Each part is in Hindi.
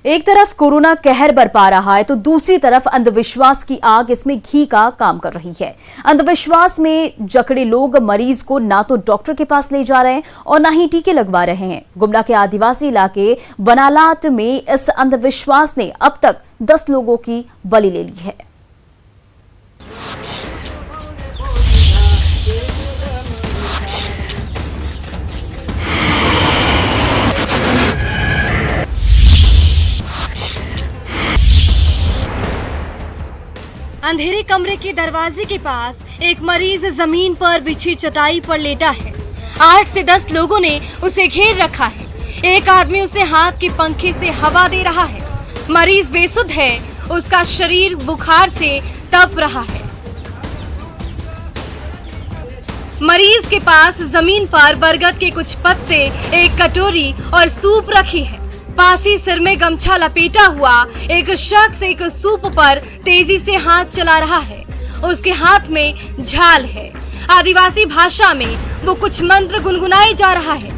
एक तरफ कोरोना कहर बरपा रहा है तो दूसरी तरफ अंधविश्वास की आग इसमें घी का काम कर रही है। अंधविश्वास में जकड़े लोग मरीज को ना तो डॉक्टर के पास ले जा रहे हैं और ना ही टीके लगवा रहे हैं। गुमला के आदिवासी इलाके बनालात में इस अंधविश्वास ने अब तक 10 लोगों की बलि ले ली है। अंधेरे कमरे के दरवाजे के पास एक मरीज जमीन पर बिछी चटाई पर लेटा है। 8 से 10 लोगों ने उसे घेर रखा है। एक आदमी उसे हाथ के पंखे से हवा दे रहा है। मरीज बेसुध है, उसका शरीर बुखार से तप रहा है। मरीज के पास जमीन पर बरगद के कुछ पत्ते, एक कटोरी और सूप रखी है। पास ही सिर में गमछा लपेटा हुआ एक शख्स एक सूप पर तेजी से हाथ चला रहा है। उसके हाथ में झाल है। आदिवासी भाषा में वो कुछ मंत्र गुनगुनाए जा रहा है।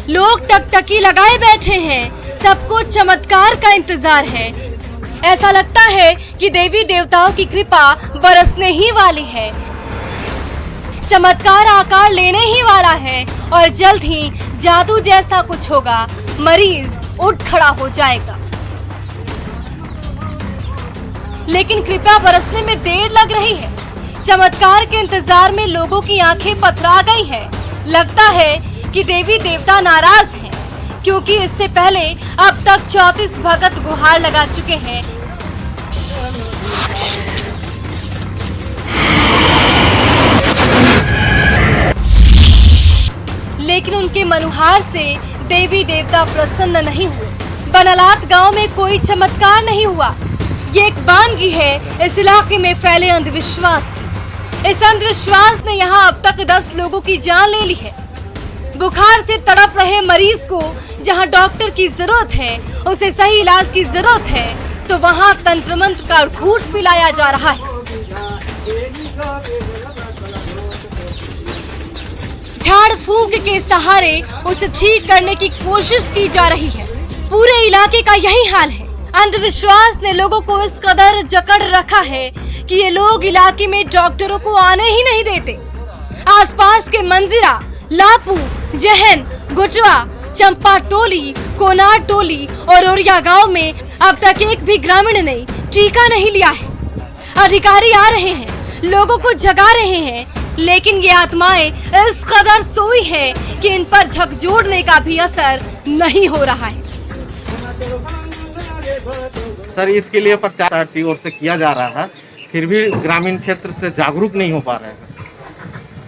लोग टकटकी लगाए बैठे हैं। सबको चमत्कार का इंतजार है। ऐसा लगता है कि देवी देवताओं की कृपा बरसने ही वाली है। चमत्कार आकार लेने ही वाला है और जल्द ही जादू जैसा कुछ होगा। मरीज उठ खड़ा हो जाएगा। लेकिन कृपा बरसने में देर लग रही है। चमत्कार के इंतजार में लोगों की आंखें पथरा गई हैं। लगता है कि देवी देवता नाराज हैं, क्योंकि इससे पहले अब तक 34 भगत गुहार लगा चुके हैं। लेकिन उनके मनुहार से देवी देवता प्रसन्न नहीं हुए। बनालात गांव में कोई चमत्कार नहीं हुआ। ये एक वानगी है इस इलाके में फैले अंधविश्वास की। इस अंधविश्वास ने यहाँ अब तक 10 लोगों की जान ले ली है। बुखार से तड़प रहे मरीज को जहाँ डॉक्टर की जरूरत है, उसे सही इलाज की जरूरत है, तो वहाँ तंत्र मंत्र का घूंट पिलाया जा रहा है। झाड़ फूंक के सहारे उसे ठीक करने की कोशिश की जा रही है। पूरे इलाके का यही हाल है। अंधविश्वास ने लोगों को इस कदर जकड़ रखा है कि ये लोग इलाके में डॉक्टरों को आने ही नहीं देते। आसपास के मंजिरा, लापू, जहन, गुटवा, चंपा टोली, कोनार टोली और ओरिया गांव में अब तक एक भी ग्रामीण ने टीका नहीं लिया है। अधिकारी आ रहे हैं, लोगों को जगा रहे हैं, लेकिन ये आत्माएं इस कदर सोई है कि इन पर झकझोरने का भी असर नहीं हो रहा है। सर, इसके लिए प्रचार की ओर से किया जा रहा है, फिर भी ग्रामीण क्षेत्र से जागरूक नहीं हो पा रहे हैं।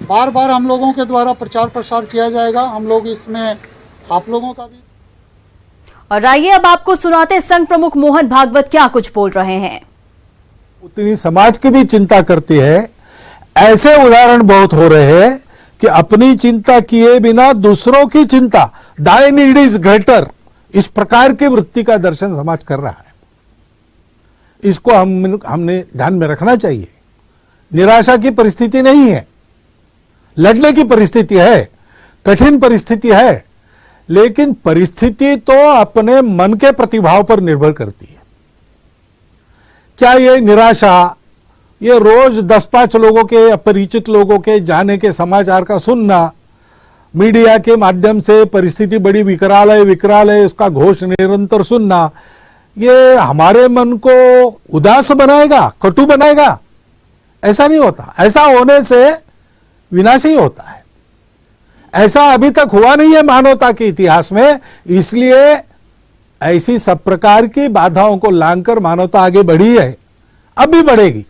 बार बार हम लोगों के द्वारा प्रचार प्रसार किया जाएगा। हम लोग इसमें आप लोगों का भी। और आइए अब आपको सुनाते संघ प्रमुख मोहन भागवत क्या कुछ बोल रहे हैं। उतनी समाज की भी चिंता करती है। ऐसे उदाहरण बहुत हो रहे हैं कि अपनी चिंता किए बिना दूसरों की चिंता, दाई नीड इज ग्रेटर, इस प्रकार की वृत्ति का दर्शन समाज कर रहा है। इसको हमने ध्यान में रखना चाहिए। निराशा की परिस्थिति नहीं है, लड़ने की परिस्थिति है, कठिन परिस्थिति है, लेकिन परिस्थिति तो अपने मन के प्रतिभाव पर निर्भर करती है। क्या ये निराशा, ये रोज 10-5 लोगों के, अपरिचित लोगों के जाने के समाचार का सुनना, मीडिया के माध्यम से परिस्थिति बड़ी विकराल है उसका घोष निरंतर सुनना, ये हमारे मन को उदास बनाएगा, कटु बनाएगा? ऐसा नहीं होता। ऐसा होने से विनाश ही होता है। ऐसा अभी तक हुआ नहीं है मानवता के इतिहास में। इसलिए ऐसी सब प्रकार की बाधाओं को लांघकर मानवता आगे बढ़ी है, अब भी बढ़ेगी।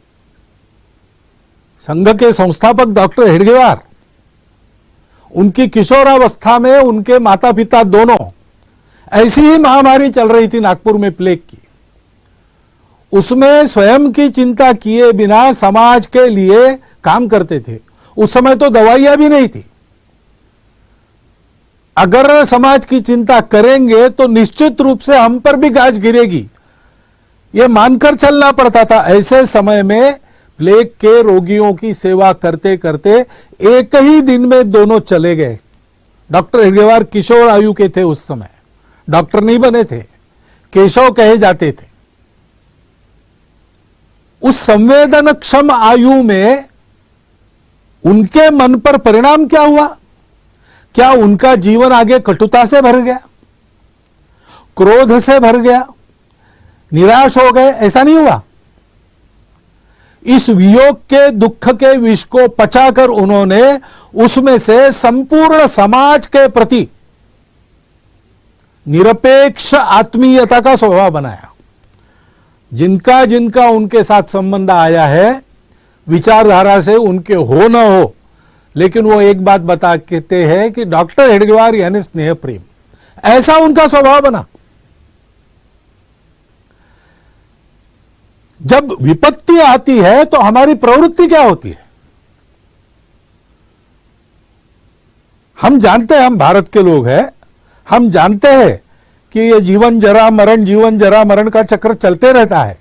संघ के संस्थापक डॉक्टर हेडगेवार, उनकी किशोरावस्था में उनके माता पिता दोनों, ऐसी ही महामारी चल रही थी नागपुर में प्लेग की। उसमें स्वयं की चिंता किए बिना समाज के लिए काम करते थे। उस समय तो दवाइयां भी नहीं थी। अगर समाज की चिंता करेंगे तो निश्चित रूप से हम पर भी गाज गिरेगी, ये मानकर चलना पड़ता था। ऐसे समय में प्लेग के रोगियों की सेवा करते करते एक ही दिन में दोनों चले गए। डॉक्टर हेडगेवार किशोर आयु के थे, उस समय डॉक्टर नहीं बने थे, केशव कहे जाते थे। उस संवेदनक्षम आयु में उनके मन पर परिणाम क्या हुआ? क्या उनका जीवन आगे कटुता से भर गया, क्रोध से भर गया, निराश हो गए? ऐसा नहीं हुआ। इस वियोग के दुख के विष को पचाकर उन्होंने उसमें से संपूर्ण समाज के प्रति निरपेक्ष आत्मीयता का स्वभाव बनाया। जिनका जिनका उनके साथ संबंध आया है, विचारधारा से उनके हो न हो, लेकिन वो एक बात बता कहते हैं कि डॉक्टर हेडगेवार यानी स्नेह प्रेम, ऐसा उनका स्वभाव बना। जब विपत्ति आती है तो हमारी प्रवृत्ति क्या होती है? हम जानते हैं, हम भारत के लोग हैं, हम जानते हैं कि ये जीवन जरा मरण का चक्र चलते रहता है।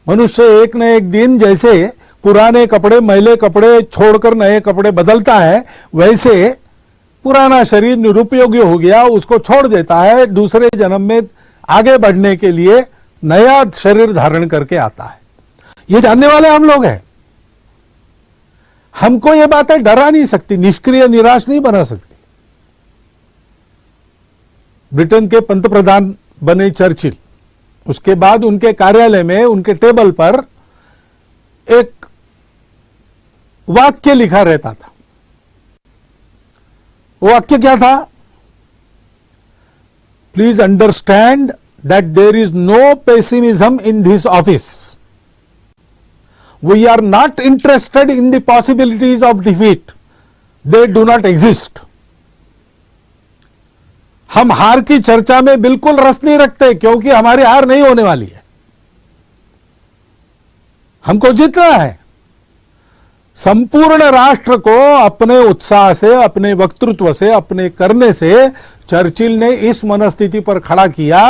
मनुष्य एक न एक दिन जैसे पुराने कपड़े, मैले कपड़े छोड़कर नए कपड़े बदलता है, वैसे पुराना शरीर निरुपयोगी हो गया, उसको छोड़ देता है, दूसरे जन्म में आगे बढ़ने के लिए नया शरीर धारण करके आता है। ये जानने वाले हम लोग हैं। हमको ये बातें डरा नहीं सकती, निष्क्रिय निराश नहीं बना सकती। ब्रिटेन के पंतप्रधान बने चर्चिल, उसके बाद उनके कार्यालय में उनके टेबल पर एक वाक्य लिखा रहता था। वो वाक्य क्या था? Please understand that there is no pessimism in this office. We are not interested in the possibilities of defeat. They do not exist. हम हार की चर्चा में बिल्कुल रस नहीं रखते, क्योंकि हमारी हार नहीं होने वाली है। हमको जीतना है। संपूर्ण राष्ट्र को अपने उत्साह से, अपने वक्तृत्व से, अपने करने से चर्चिल ने इस मनस्थिति पर खड़ा किया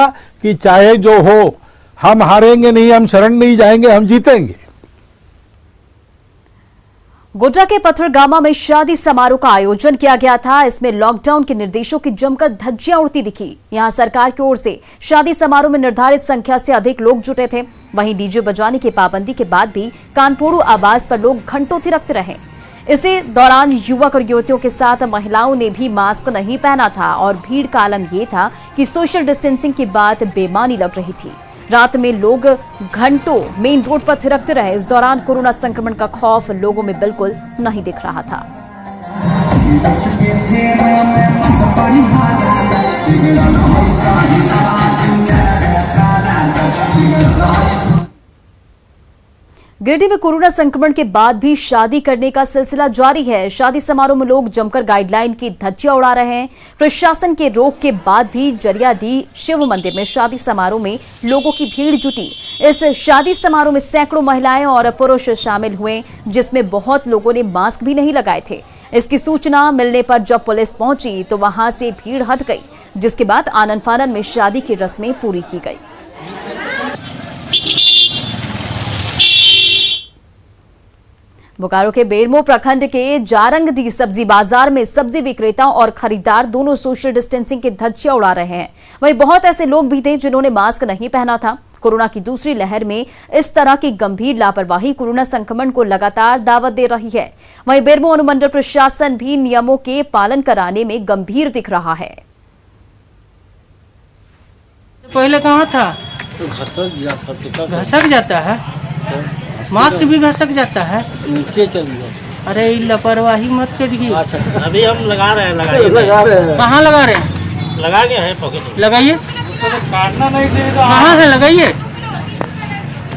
कि चाहे जो हो, हम हारेंगे नहीं, हम शरण नहीं जाएंगे, हम जीतेंगे। गोड्डा के पथरगामा में शादी समारोह का आयोजन किया गया था। इसमें लॉकडाउन के निर्देशों की जमकर धज्जियां उड़ती दिखी। यहां सरकार की ओर से शादी समारोह में निर्धारित संख्या से अधिक लोग जुटे थे। वहीं डीजे बजाने की पाबंदी के बाद भी कानपुर आवाज पर लोग घंटों थिरकते रहे। इसी दौरान युवक और युवतियों के साथ महिलाओं ने भी मास्क नहीं पहना था और भीड़ का आलम यह था कि सोशल डिस्टेंसिंग की बात बेमानी लग रही थी। रात में लोग घंटों मेन रोड पर थिरकते रहे। इस दौरान कोरोना संक्रमण का खौफ लोगों में बिल्कुल नहीं दिख रहा था। गिरिडीह में कोरोना संक्रमण के बाद भी शादी करने का सिलसिला जारी है। शादी समारोह में लोग जमकर गाइडलाइन की धज्जियां उड़ा रहे हैं। प्रशासन के रोक के बाद भी जरियाडीह शिव मंदिर में शादी समारोह में लोगों की भीड़ जुटी। इस शादी समारोह में सैकड़ों महिलाएं और पुरुष शामिल हुए, जिसमें बहुत लोगों ने मास्क भी नहीं लगाए थे। इसकी सूचना मिलने पर जब पुलिस पहुंची तो वहां से भीड़ हट गई, जिसके बाद आनन फानन में शादी की रस्में पूरी की गई। बोकारो के बेरमो प्रखंड के जारंगडी सब्जी बाजार में सब्जी विक्रेता और खरीदार दोनों सोशल डिस्टेंसिंग की धज्जियां उड़ा रहे हैं। वहीं बहुत ऐसे लोग भी थे जिन्होंने मास्क नहीं पहना था। कोरोना की दूसरी लहर में इस तरह की गंभीर लापरवाही कोरोना संक्रमण को लगातार दावत दे रही है। वहीं बेरमो अनुमंडल प्रशासन भी नियमों के पालन कराने में गंभीर दिख रहा है। पहले कहाँ था? घसक जाता है, मास्क भी घसक जाता है, नीचे चल गया। अरे लापरवाही मत करिए। अच्छा, अभी हम लगा रहे हैं। कहाँ लगा रहे हैं? लगा के है पॉकेट। लगाइए। काटना नहीं चाहिए। कहाँ है? लगाइए।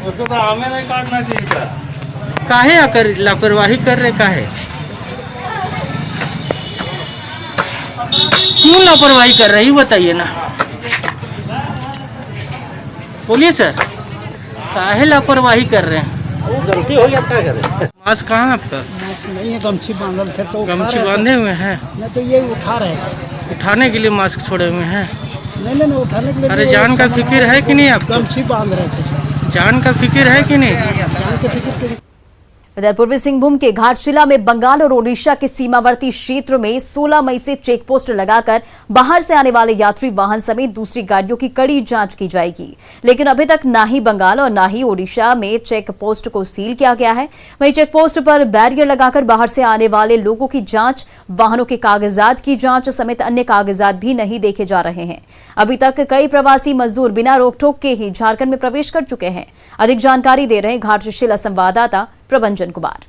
उसको तो हमें नहीं काटना चाहिए था। काहे आकर लापरवाही कर रहे? काहे क्यों लापरवाही कर रही बताइए ना, बोलिए सर, काहे लापरवाही कर रहे हैं? वो गलती हो गया, क्या करें। मास्क कहाँ है आपका? नहीं है, गमछी बांधल थे तो गमछी बांधे हुए हैं? नहीं तो ये उठा रहे हैं। उठाने के लिए मास्क छोड़े हुए हैं? नहीं, उठाने के लिए। अरे जान का फिक्र है कि नहीं आपको? गमछी बांध रहे थे सर। जान का फिक्र है कि नहीं? जान का फिक्र इधर पूर्वी सिंहभूम के घाटशिला में बंगाल और ओडिशा के सीमावर्ती क्षेत्र में 16 मई से चेक पोस्ट लगाकर बाहर से आने वाले यात्री वाहन समेत दूसरी गाड़ियों की कड़ी जांच की जाएगी। लेकिन अभी तक ना ही बंगाल और ना ही ओडिशा में चेक पोस्ट को सील किया गया है। वहीं चेक पोस्ट पर बैरियर लगाकर बाहर से आने वाले लोगों की जांच, वाहनों के कागजात की जांच समेत अन्य कागजात भी नहीं देखे जा रहे हैं। अभी तक कई प्रवासी मजदूर बिना रोकटोक के ही झारखंड में प्रवेश कर चुके हैं। अधिक जानकारी दे रहे हैं घाटशिला संवाददाता प्रभंजन कुमार।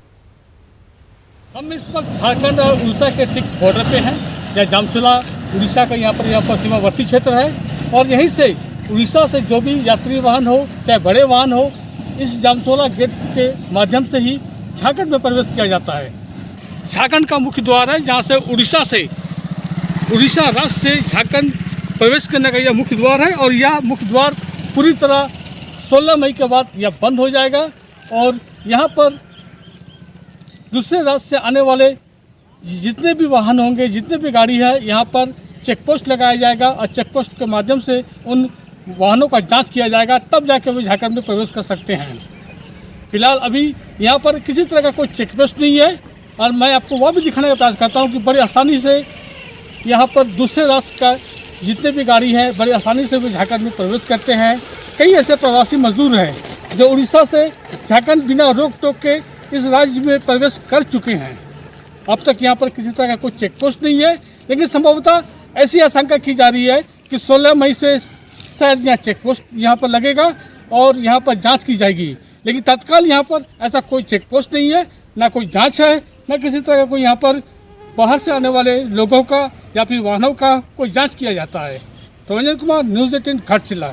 हम इस वक्त झारखंड और उड़ीसा के ठीक बॉर्डर पे हैं। यह जामचुला उड़ीसा का यहाँ पर सीमावर्ती क्षेत्र है और यहीं से उड़ीसा से जो भी यात्री वाहन हो, चाहे बड़े वाहन हो, इस जामचुला गेट के माध्यम से ही झारखंड में प्रवेश किया जाता है। झारखंड का मुख्य द्वार है, जहाँ से उड़ीसा राज्य से झारखंड प्रवेश करने का यह मुख्य द्वार है और यह मुख्य द्वार पूरी तरह 16 मई के बाद यह बंद हो जाएगा और यहाँ पर दूसरे राज्य से आने वाले जितने भी वाहन होंगे, जितने भी गाड़ी है, यहाँ पर चेक पोस्ट लगाया जाएगा और चेक पोस्ट के माध्यम से उन वाहनों का जांच किया जाएगा, तब जाकर वे झारखंड में प्रवेश कर सकते हैं। फिलहाल अभी यहाँ पर किसी तरह का कोई चेक पोस्ट नहीं है और मैं आपको वह भी दिखाने का प्रयास करता हूँ कि बड़ी आसानी से यहाँ पर दूसरे राज्य का जितने भी गाड़ी है, बड़ी आसानी से वे झारखंड में प्रवेश करते हैं। कई ऐसे प्रवासी मजदूर हैं जो उड़ीसा से झारखंड बिना रोक टोक के इस राज्य में प्रवेश कर चुके हैं। अब तक यहाँ पर किसी तरह का कोई चेक पोस्ट नहीं है, लेकिन संभवतः ऐसी आशंका की जा रही है कि 16 मई से शायद यहाँ चेक पोस्ट यहाँ पर लगेगा और यहाँ पर जांच की जाएगी। लेकिन तत्काल यहाँ पर ऐसा कोई चेक पोस्ट नहीं है, ना कोई जांच है, ना किसी तरह का कोई यहाँ पर बाहर से आने वाले लोगों का या फिर वाहनों का कोई जाँच किया जाता है। प्रभंजन कुमार, न्यूज़ 18 घाटशिला।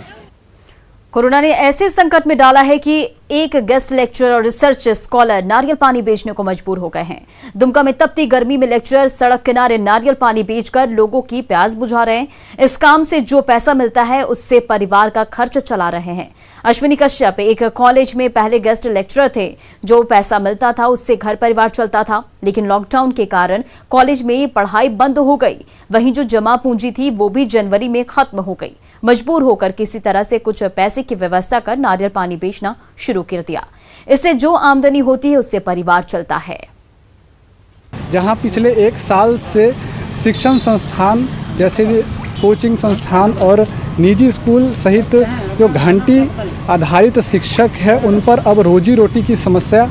कोरोना ने ऐसे संकट में डाला है कि एक गेस्ट लेक्चरर और रिसर्च स्कॉलर नारियल पानी बेचने को मजबूर हो गए हैं। दुमका में तपती गर्मी में लेक्चरर सड़क किनारे नारियल पानी बेचकर लोगों की प्यास बुझा रहे हैं। इस काम से जो पैसा मिलता है उससे परिवार का खर्च चला रहे हैं। अश्विनी कश्यप एक कॉलेज में पहले गेस्ट लेक्चरर थे। जो पैसा मिलता था उससे घर परिवार चलता था, लेकिन लॉकडाउन के कारण कॉलेज में पढ़ाई बंद हो गई। वहीं जो जमा पूंजी थी वो भी जनवरी में खत्म हो गई। मजबूर होकर किसी तरह से कुछ पैसे की व्यवस्था कर नारियल पानी बेचना शुरू कर दिया। इससे जो आमदनी होती है उससे परिवार चलता है। जहां पिछले 1 साल से शिक्षण संस्थान जैसे कोचिंग संस्थान और निजी स्कूल सहित जो घंटी आधारित शिक्षक है उन पर अब रोजी रोटी की समस्या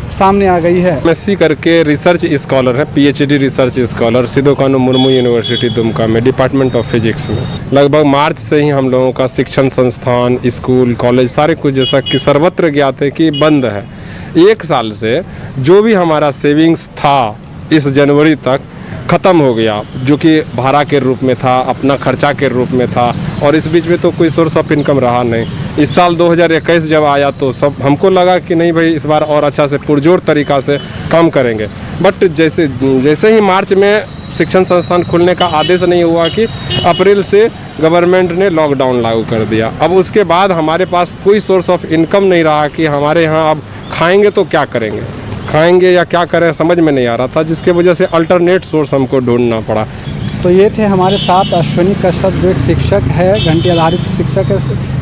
सामने आ गई है। एमएससी करके रिसर्च स्कॉलर है, पीएचडी रिसर्च स्कॉलर सिधो कानू मुर्मू यूनिवर्सिटी दुमका में डिपार्टमेंट ऑफ फिजिक्स में। लगभग मार्च से ही हम लोगों का शिक्षण संस्थान, स्कूल, कॉलेज सारे कुछ जैसा कि सर्वत्र ज्ञात है कि बंद है। 1 साल से जो भी हमारा सेविंग्स था इस जनवरी तक ख़त्म हो गया, जो कि भाड़ा के रूप में था, अपना खर्चा के रूप में था और इस बीच में तो कोई सोर्स ऑफ इनकम रहा नहीं। इस साल 2021 जब आया तो सब हमको लगा कि नहीं भाई इस बार और अच्छा से पुरजोर तरीक़ा से काम करेंगे। बट जैसे ही मार्च में शिक्षण संस्थान खुलने का आदेश नहीं हुआ कि अप्रैल से गवर्नमेंट ने लॉकडाउन लागू कर दिया। अब उसके बाद हमारे पास कोई सोर्स ऑफ इनकम नहीं रहा कि हमारे यहाँ अब खाएंगे तो क्या करेंगे, खाएंगे या क्या करें समझ में नहीं आ रहा था, जिसके वजह से अल्टरनेट सोर्स हमको ढूंढना पड़ा। तो ये थे हमारे साथ अश्विनी कश्यप जो एक शिक्षक है, घंटी आधारित शिक्षक है,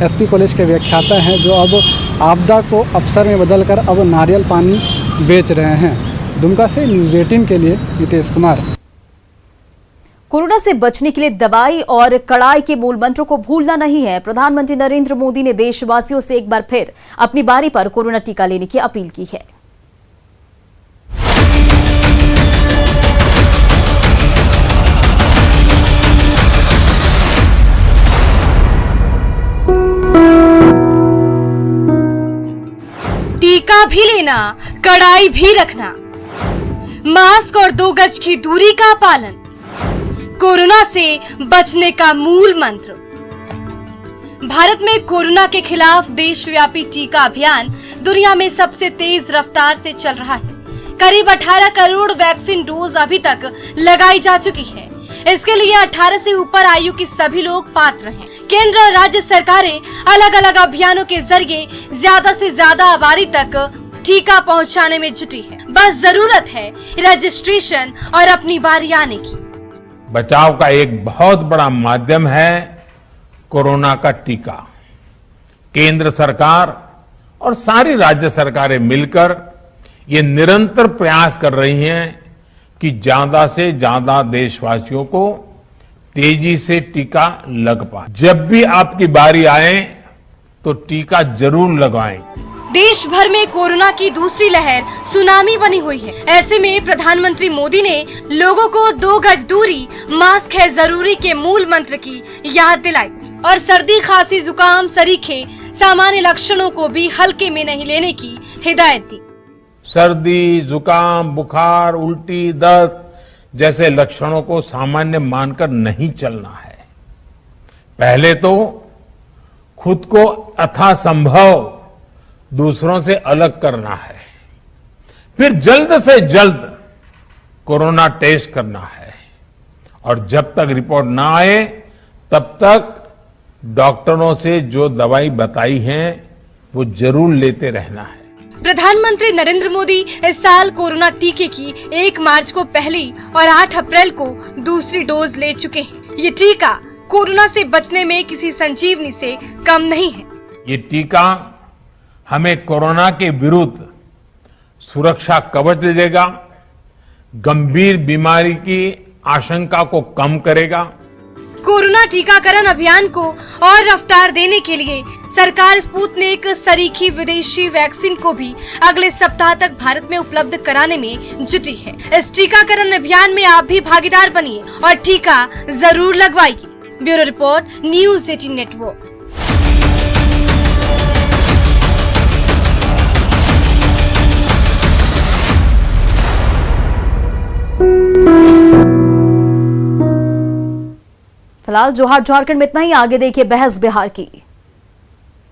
एसपी कॉलेज के व्याख्याता हैं, जो अब आपदा को अवसर में बदलकर अब नारियल पानी बेच रहे हैं। दुमका से न्यूज़ 18 के लिए नितेश कुमार। कोरोना से बचने के लिए दवाई और कड़ाई के मूल मंत्रों को भूलना नहीं है। प्रधानमंत्री नरेंद्र मोदी ने देशवासियों से एक बार फिर अपनी बारी पर कोरोना टीका लेने की अपील की है। टीका भी लेना, कड़ाई भी रखना, मास्क और 2 गज की दूरी का पालन, कोरोना से बचने का मूल मंत्र। भारत में कोरोना के खिलाफ देशव्यापी टीका अभियान दुनिया में सबसे तेज रफ्तार से चल रहा है। करीब 18 करोड़ वैक्सीन डोज अभी तक लगाई जा चुकी है। इसके लिए 18 से ऊपर आयु के सभी लोग पात्र हैं। केंद्र और राज्य सरकारें अलग अलग अभियानों के जरिए ज्यादा से ज्यादा आबादी तक टीका पहुंचाने में जुटी है। बस जरूरत है रजिस्ट्रेशन और अपनी बारी आने की। बचाव का एक बहुत बड़ा माध्यम है कोरोना का टीका। केंद्र सरकार और सारी राज्य सरकारें मिलकर ये निरंतर प्रयास कर रही हैं कि ज्यादा से ज्यादा देशवासियों को तेजी से टीका लग पाए। जब भी आपकी बारी आए तो टीका जरूर लगवाएं। देश भर में कोरोना की दूसरी लहर सुनामी बनी हुई है। ऐसे में प्रधानमंत्री मोदी ने लोगों को 2 गज दूरी, मास्क है जरूरी के मूल मंत्र की याद दिलाई और सर्दी, खांसी, जुकाम सरीखे सामान्य लक्षणों को भी हल्के में नहीं लेने की हिदायत दी। सर्दी, जुकाम, बुखार, उल्टी, दस्त जैसे लक्षणों को सामान्य मानकर नहीं चलना है। पहले तो खुद को यथासंभव दूसरों से अलग करना है, फिर जल्द से जल्द कोरोना टेस्ट करना है और जब तक रिपोर्ट ना आए तब तक डॉक्टरों से जो दवाई बताई है वो जरूर लेते रहना है। प्रधानमंत्री नरेंद्र मोदी इस साल कोरोना टीके की 1 मार्च को पहली और 8 अप्रैल को दूसरी डोज ले चुके हैं। ये टीका कोरोना से बचने में किसी संजीवनी से कम नहीं है। ये टीका हमें कोरोना के विरुद्ध सुरक्षा कवच देगा, गंभीर बीमारी की आशंका को कम करेगा। कोरोना टीकाकरण अभियान को और रफ्तार देने के लिए सरकार स्पुतनिक सरीखी विदेशी वैक्सीन को भी अगले सप्ताह तक भारत में उपलब्ध कराने में जुटी है। इस टीकाकरण अभियान में आप भी भागीदार बनिए और टीका जरूर लगवाइए। Bureau report, news 18 network. फिलहाल जोहार झारखंड में इतना ही। आगे देखिए बहस बिहार की।